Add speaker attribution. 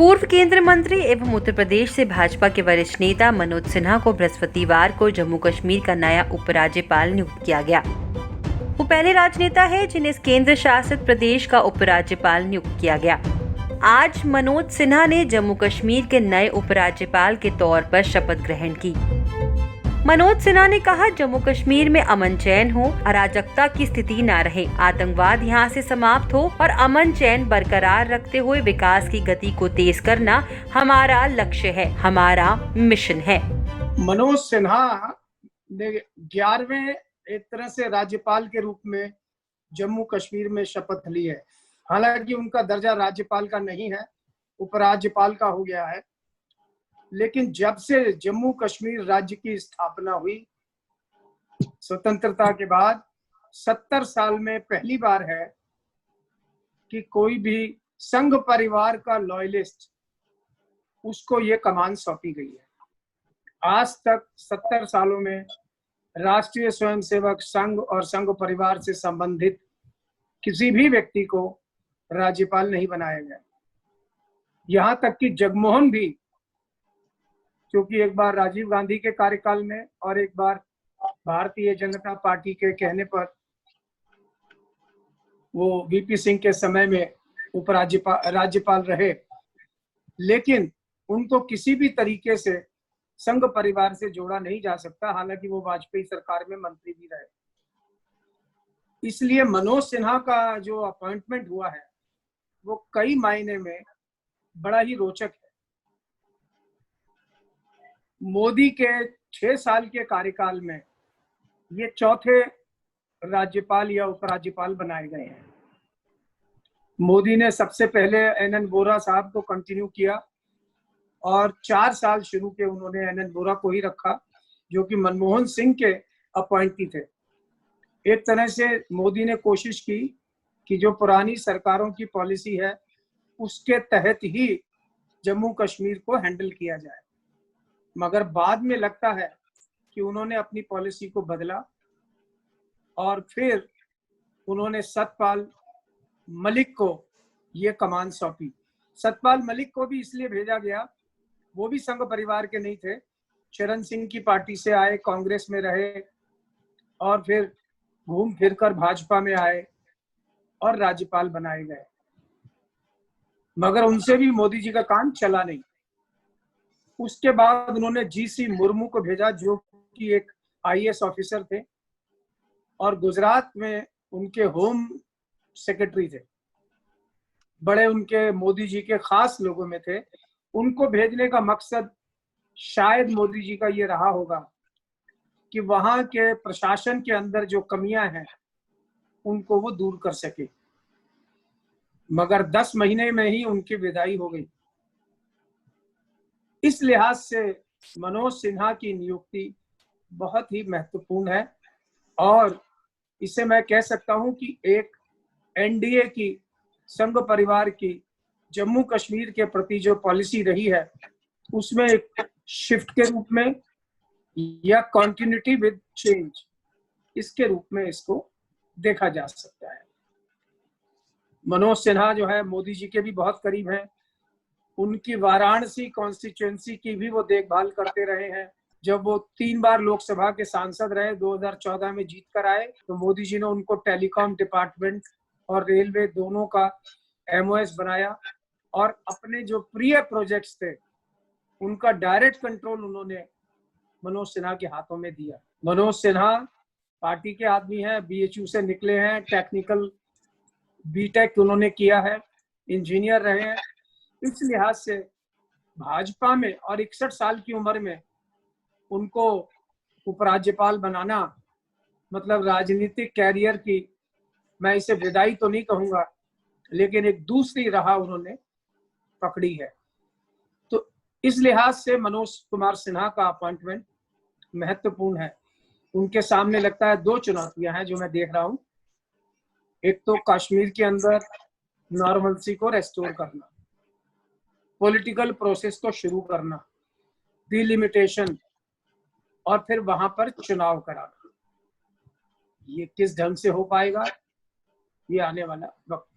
Speaker 1: पूर्व केंद्रीय मंत्री एवं उत्तर प्रदेश से भाजपा के वरिष्ठ नेता मनोज सिन्हा को बृहस्पतिवार को जम्मू कश्मीर का नया उपराज्यपाल नियुक्त किया गया। वो पहले राजनेता है जिन्हें इस केंद्र शासित प्रदेश का उपराज्यपाल नियुक्त किया गया। आज मनोज सिन्हा ने जम्मू कश्मीर के नए उपराज्यपाल के तौर पर शपथ ग्रहण की। मनोज सिन्हा ने कहा, जम्मू कश्मीर में अमन चैन हो, अराजकता की स्थिति न रहे, आतंकवाद यहां से समाप्त हो और अमन चैन बरकरार रखते हुए विकास की गति को तेज करना हमारा लक्ष्य है, हमारा मिशन है।
Speaker 2: मनोज सिन्हा ने 11वें एक तरह से राज्यपाल के रूप में जम्मू कश्मीर में शपथ ली है। हालांकि उनका दर्जा राज्यपाल का नहीं है, उपराज्यपाल का हो गया है। लेकिन जब से जम्मू कश्मीर राज्य की स्थापना हुई स्वतंत्रता के बाद 70 साल में पहली बार है कि कोई भी संघ परिवार का लॉयलिस्ट उसको ये कमान सौंपी गई है। आज तक 70 सालों में राष्ट्रीय स्वयंसेवक संघ और संघ परिवार से संबंधित किसी भी व्यक्ति को राज्यपाल नहीं बनाया गया। यहाँ तक कि जगमोहन भी, क्योंकि एक बार राजीव गांधी के कार्यकाल में और एक बार भारतीय जनता पार्टी के कहने पर वो वीपी सिंह के समय में राज्यपाल रहे, लेकिन उनको किसी भी तरीके से संघ परिवार से जोड़ा नहीं जा सकता। हालांकि वो वाजपेयी सरकार में मंत्री भी रहे। इसलिए मनोज सिन्हा का जो अपॉइंटमेंट हुआ है वो कई मायने में बड़ा ही रोचक है। मोदी के 6 साल के कार्यकाल में ये चौथे राज्यपाल या उपराज्यपाल बनाए गए हैं। मोदी ने सबसे पहले एनएन बोरा साहब को कंटिन्यू किया और 4 साल शुरू के उन्होंने एनएन बोरा को ही रखा, जो कि मनमोहन सिंह के अपॉइंटी थे। एक तरह से मोदी ने कोशिश की कि जो पुरानी सरकारों की पॉलिसी है उसके तहत ही जम्मू कश्मीर को हैंडल किया जाए, मगर बाद में लगता है कि उन्होंने अपनी पॉलिसी को बदला और फिर उन्होंने सतपाल मलिक को ये कमान सौंपी। सतपाल मलिक को भी इसलिए भेजा गया, वो भी संघ परिवार के नहीं थे, चरण सिंह की पार्टी से आए, कांग्रेस में रहे और फिर घूम फिरकर भाजपा में आए और राज्यपाल बनाए गए, मगर उनसे भी मोदी जी का काम चला नहीं। उसके बाद उन्होंने जीसी मुर्मू को भेजा, जो कि एक आईएएस ऑफिसर थे और गुजरात में उनके होम सेक्रेटरी थे, बड़े उनके मोदी जी के खास लोगों में थे। उनको भेजने का मकसद शायद मोदी जी का ये रहा होगा कि वहां के प्रशासन के अंदर जो कमियां हैं उनको वो दूर कर सके, मगर 10 महीने में ही उनकी विदाई हो गई। इस लिहाज से मनोज सिन्हा की नियुक्ति बहुत ही महत्वपूर्ण है और इसे मैं कह सकता हूं कि एक एनडीए की, संघ परिवार की जम्मू कश्मीर के प्रति जो पॉलिसी रही है उसमें एक शिफ्ट के रूप में या कॉन्टिन्यूटी विद चेंज, इसके रूप में इसको देखा जा सकता है। मनोज सिन्हा जो है मोदी जी के भी बहुत करीब हैं। उनकी वाराणसी कॉन्स्टिट्यूएंसी की भी वो देखभाल करते रहे हैं। जब वो 3 बार लोकसभा के सांसद रहे, 2014 में जीत कर आए, तो मोदी जी ने उनको टेलीकॉम डिपार्टमेंट और रेलवे दोनों का एमओएस बनाया और अपने जो प्रिय प्रोजेक्ट्स थे उनका डायरेक्ट कंट्रोल उन्होंने मनोज सिन्हा के हाथों में दिया। मनोज सिन्हा पार्टी के आदमी हैं, बीएचयू से निकले हैं, टेक्निकल बीटेक उन्होंने किया है, इंजीनियर रहे हैं। इस लिहाज से भाजपा में और 61 साल की उम्र में उनको उपराज्यपाल बनाना मतलब राजनीतिक कैरियर की, मैं इसे विदाई तो नहीं कहूंगा, लेकिन एक दूसरी राह उन्होंने पकड़ी है। तो इस लिहाज से मनोज कुमार सिन्हा का अपॉइंटमेंट महत्वपूर्ण है। उनके सामने लगता है 2 चुनौतियां हैं जो मैं देख रहा हूं। एक तो कश्मीर के अंदर नॉर्मलसी को रेस्टोर करना, पॉलिटिकल प्रोसेस को शुरू करना, डिलिमिटेशन और फिर वहां पर चुनाव कराना। ये किस ढंग से हो पाएगा, ये आने वाला वक्त